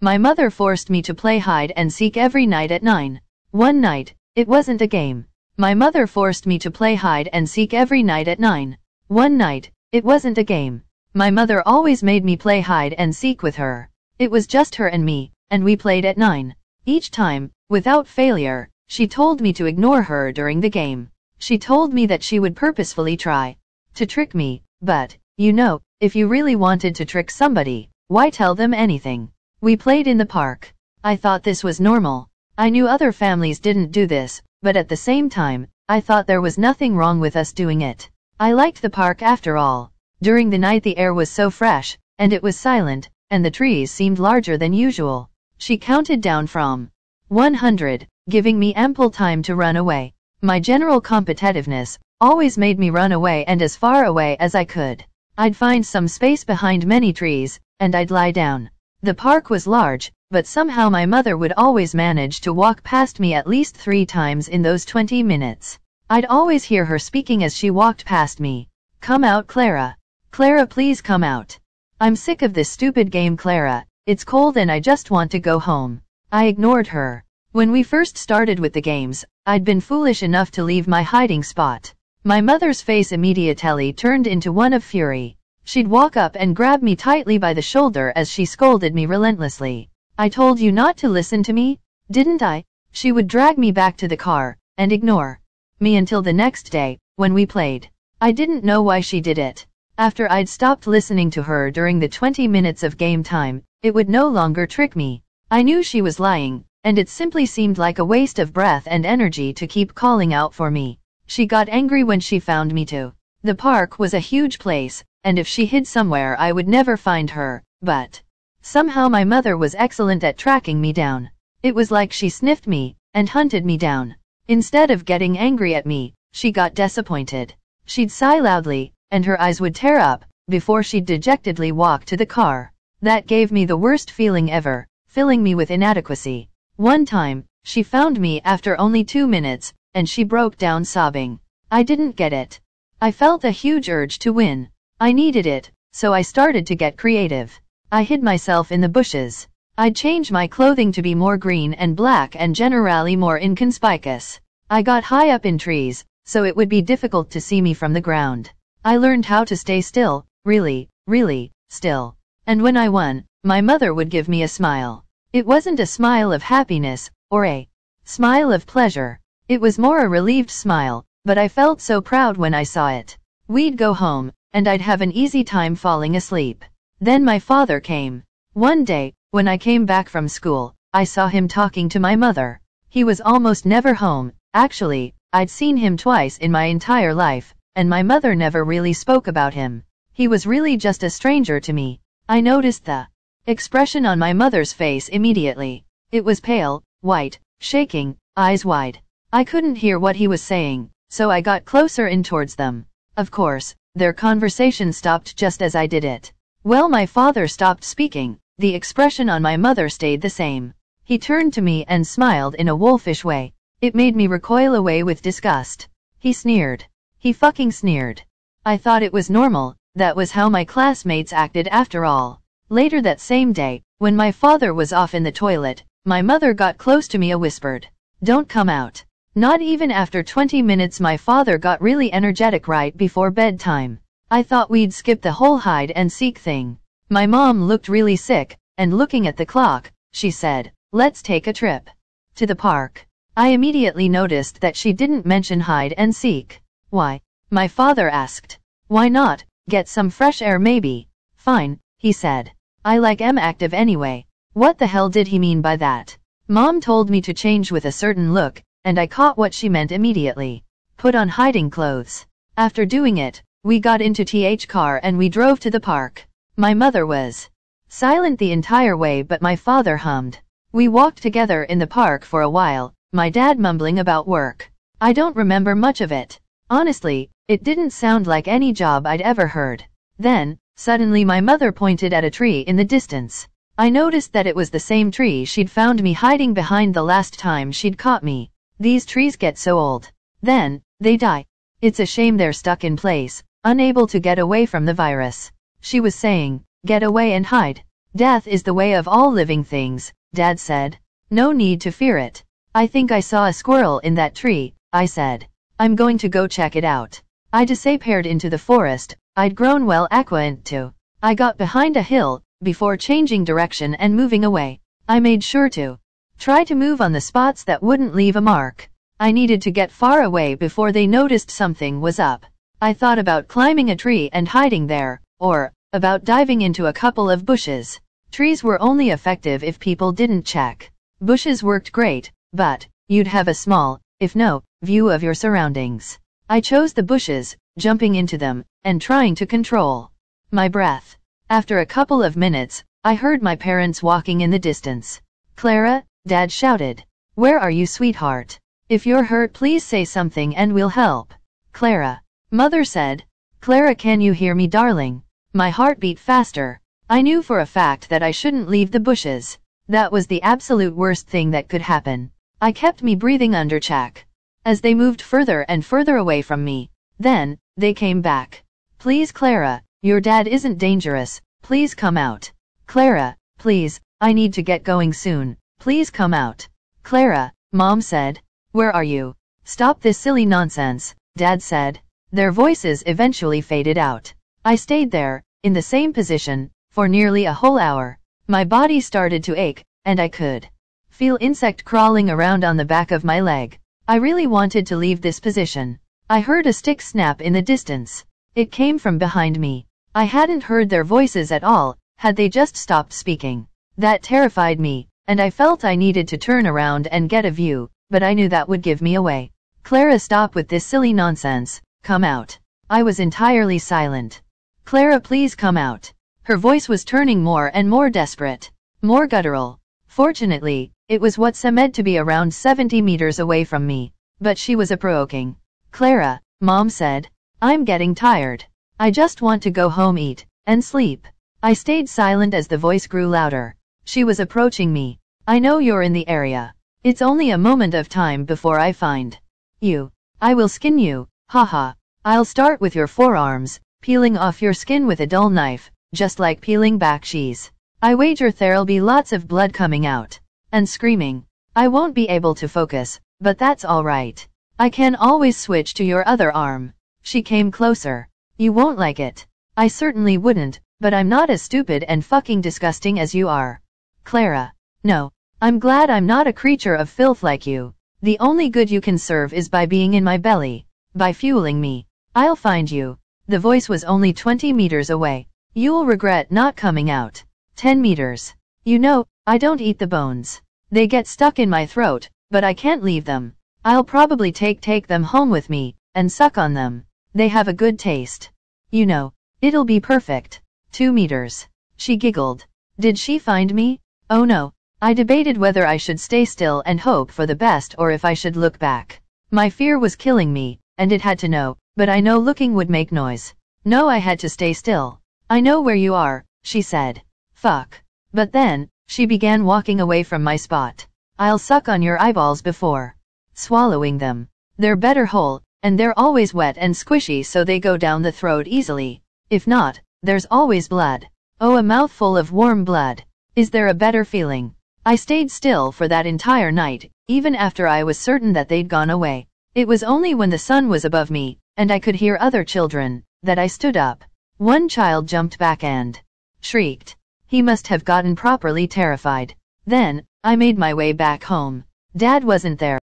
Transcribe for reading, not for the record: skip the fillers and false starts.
My mother forced me to play hide and seek every night at 9. One night, it wasn't a game. My mother forced me to play hide and seek every night at 9. One night, it wasn't a game. My mother always made me play hide and seek with her. It was just her and me, and we played at 9. Each time, without failure, she told me to ignore her during the game. She told me that she would purposefully try to trick me, but, you know, if you really wanted to trick somebody, why tell them anything? We played in the park. I thought this was normal. I knew other families didn't do this, but at the same time, I thought there was nothing wrong with us doing it. I liked the park after all. During the night the air was so fresh, and it was silent, and the trees seemed larger than usual. She counted down from 100, giving me ample time to run away. My general competitiveness always made me run away and as far away as I could. I'd find some space behind many trees, and I'd lie down. The park was large, but somehow my mother would always manage to walk past me at least 3 times in those 20 minutes. I'd always hear her speaking as she walked past me. "Come out, Clara. Clara, please come out. I'm sick of this stupid game, Clara. It's cold and I just want to go home." I ignored her. When we first started with the games, I'd been foolish enough to leave my hiding spot. My mother's face immediately turned into one of fury. She'd walk up and grab me tightly by the shoulder as she scolded me relentlessly. "I told you not to listen to me, didn't I?" She would drag me back to the car, and ignore me until the next day, when we played. I didn't know why she did it. After I'd stopped listening to her during the 20 minutes of game time, it would no longer trick me. I knew she was lying, and it simply seemed like a waste of breath and energy to keep calling out for me. She got angry when she found me too. The park was a huge place, and if she hid somewhere I would never find her, but somehow my mother was excellent at tracking me down. It was like she sniffed me, and hunted me down. Instead of getting angry at me, she got disappointed. She'd sigh loudly, and her eyes would tear up, before she'd dejectedly walk to the car. That gave me the worst feeling ever, filling me with inadequacy. One time, she found me after only 2 minutes, and she broke down sobbing. I didn't get it. I felt a huge urge to win. I needed it, so I started to get creative. I hid myself in the bushes. I'd change my clothing to be more green and black and generally more inconspicuous. I got high up in trees, so it would be difficult to see me from the ground. I learned how to stay still, really, really still. And when I won, my mother would give me a smile. It wasn't a smile of happiness, or a smile of pleasure. It was more a relieved smile, but I felt so proud when I saw it. We'd go home, and I'd have an easy time falling asleep. Then my father came. One day, when I came back from school, I saw him talking to my mother. He was almost never home. Actually, I'd seen him twice in my entire life, and my mother never really spoke about him. He was really just a stranger to me. I noticed the expression on my mother's face immediately. It was pale, white, shaking, eyes wide. I couldn't hear what he was saying, so I got closer in towards them. Of course, their conversation stopped just as I did it. Well, my father stopped speaking. The expression on my mother stayed the same. He turned to me and smiled in a wolfish way. It made me recoil away with disgust. He sneered. He fucking sneered. I thought it was normal. That was how my classmates acted after all. Later that same day, when my father was off in the toilet, my mother got close to me and whispered, "Don't come out." Not even after 20 minutes my father got really energetic right before bedtime. I thought we'd skip the whole hide and seek thing. My mom looked really sick, and looking at the clock, she said, "Let's take a trip to the park." I immediately noticed that she didn't mention hide and seek. "Why?" my father asked. "Why not? Get some fresh air maybe." "Fine," he said. "I like active anyway." What the hell did he mean by that? Mom told me to change with a certain look, and I caught what she meant immediately. Put on hiding clothes. After doing it, we got into TH car and we drove to the park. My mother was silent the entire way, but my father hummed. We walked together in the park for a while, my dad mumbling about work. I don't remember much of it. Honestly, it didn't sound like any job I'd ever heard. Then, suddenly my mother pointed at a tree in the distance. I noticed that it was the same tree she'd found me hiding behind the last time she'd caught me. These trees get so old. Then, they die. It's a shame they're stuck in place, unable to get away from the virus. She was saying, "Get away and hide." Death is the way of all living things, Dad said. No need to fear it. I think I saw a squirrel in that tree, I said. I'm going to go check it out. I disappeared into the forest. I'd grown well acquainted to. I got behind a hill, before changing direction and moving away. I made sure to try to move on the spots that wouldn't leave a mark. I needed to get far away before they noticed something was up. I thought about climbing a tree and hiding there, or about diving into a couple of bushes. Trees were only effective if people didn't check. Bushes worked great, but you'd have a small, if no, view of your surroundings. I chose the bushes, jumping into them, and trying to control my breath. After a couple of minutes, I heard my parents walking in the distance. Clara, Dad shouted. Where are you, sweetheart? If you're hurt, please say something and we'll help. Clara. Mother said. Clara, can you hear me, darling? My heart beat faster. I knew for a fact that I shouldn't leave the bushes. That was the absolute worst thing that could happen. I kept me breathing under check. As they moved further and further away from me, then, they came back. Please, Clara, your dad isn't dangerous. Please come out. Clara, please, I need to get going soon. Please come out. Clara, Mom said. Where are you? Stop this silly nonsense, Dad said. Their voices eventually faded out. I stayed there, in the same position, for nearly a whole hour. My body started to ache, and I could feel insect crawling around on the back of my leg. I really wanted to leave this position. I heard a stick snap in the distance. It came from behind me. I hadn't heard their voices at all, had they just stopped speaking. That terrified me, and I felt I needed to turn around and get a view, but I knew that would give me away. Clara, stop with this silly nonsense. Come out. I was entirely silent. Clara, please come out. Her voice was turning more and more desperate, more guttural. Fortunately, it was what's meant to be around 70 meters away from me, but she was approaching. Clara, Mom said, I'm getting tired. I just want to go home, eat, and sleep. I stayed silent as the voice grew louder. She was approaching me. I know you're in the area. It's only a moment of time before I find you. I will skin you, haha. I'll start with your forearms, peeling off your skin with a dull knife, just like peeling back cheese. I wager there'll be lots of blood coming out. And screaming. I won't be able to focus, but that's alright. I can always switch to your other arm. She came closer. You won't like it. I certainly wouldn't, but I'm not as stupid and fucking disgusting as you are. Clara. No. I'm glad I'm not a creature of filth like you. The only good you can serve is by being in my belly. By fueling me. I'll find you. The voice was only 20 meters away. You'll regret not coming out. 10 meters. You know, I don't eat the bones. They get stuck in my throat, but I can't leave them. I'll probably take them home with me, and suck on them. They have a good taste. You know, it'll be perfect. 2 meters. She giggled. Did she find me? Oh no. I debated whether I should stay still and hope for the best or if I should look back. My fear was killing me, and it had to know, but I know looking would make noise. No, I had to stay still. I know where you are, she said. Fuck. But then, she began walking away from my spot. I'll suck on your eyeballs before swallowing them. They're better whole, and they're always wet and squishy so they go down the throat easily. If not, there's always blood. Oh, a mouthful of warm blood. Is there a better feeling? I stayed still for that entire night, even after I was certain that they'd gone away. It was only when the sun was above me, and I could hear other children, that I stood up. One child jumped back and shrieked. He must have gotten properly terrified. Then, I made my way back home. Dad wasn't there.